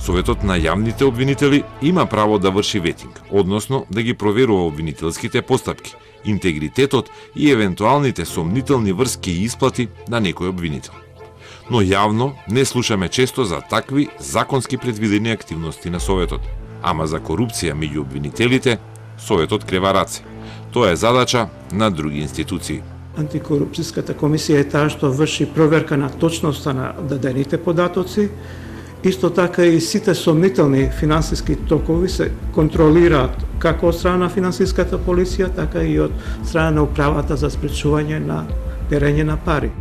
Советот на јавните обвинители има право да врши ветинг, односно да ги проверува обвинителските постапки, интегритетот и евентуалните сомнителни врски и исплати на некој обвинител. Но јавно не слушаме често за такви законски предвидени активности на Советот, ама за корупција меѓу обвинителите Советот крева раце. Тоа е задача на други институции. Антикорупцијската комисија е таа што врши проверка на точноста на дадените податоци. Исто така и сите сомнителни финансиски токови се контролираат како од страна на финансиската полиција, така и од страна на управата за спречување на перење на пари.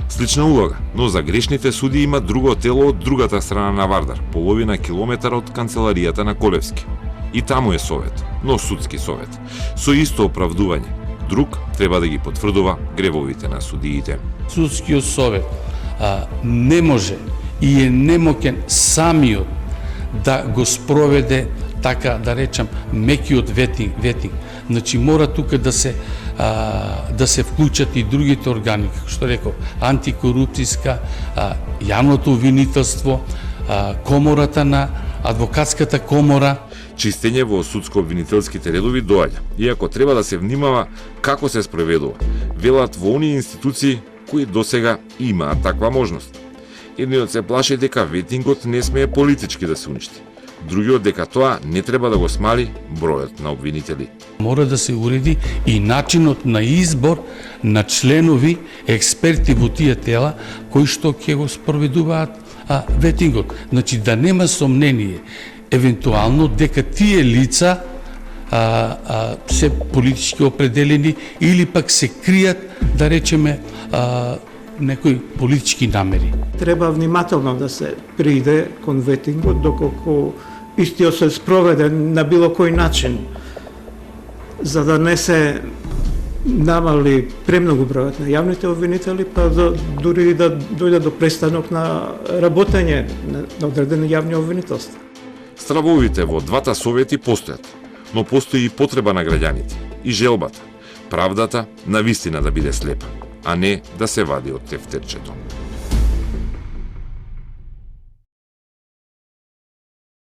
Слична улога, но за грешните суди има друго тело од другата страна на Вардар, половина километар од канцеларијата на Колевски. И таму е совет, но судски совет, со исто оправдување. Друг треба да ги потврдува гревовите на судиите. Судскиот совет не може и е немоќен самиот да го спроведе, така да речам, мекиот ветинг. Значи мора тука да се вклучат и другите органи, како што реков, антикорупцијска, јавното обвинителство, комората на адвокатската комора. Чистење во судско-обвинителските редови доаѓа, иако треба да се внимава како се спроведува. Велат во оние институции кои досега имаат таква можност. Едниот се плаши дека ветингот не смее политички да се уништи. Другиот дека тоа не треба да го смали бројот на обвинители. Мора да се уреди и начинот на избор на членови, експерти во тие тела кои што ќе го спроведуваат ветингот. Значи да нема сомнение евентуално дека тие лица се политички определени или пак се кријат, да речеме, некои политички намери. Треба внимателно да се приде кон ветингот доколку истиот се спроведе на било кој начин, за да не се намали премногу бројот на јавните обвинители, па дури да дојде до престанок на работење на одредени јавни обвинителства. Стравовите во двата совети постојат, но постои и потреба на граѓаните и желбата, правдата на вистина да биде слепа, а не да се вади од тефтерчето.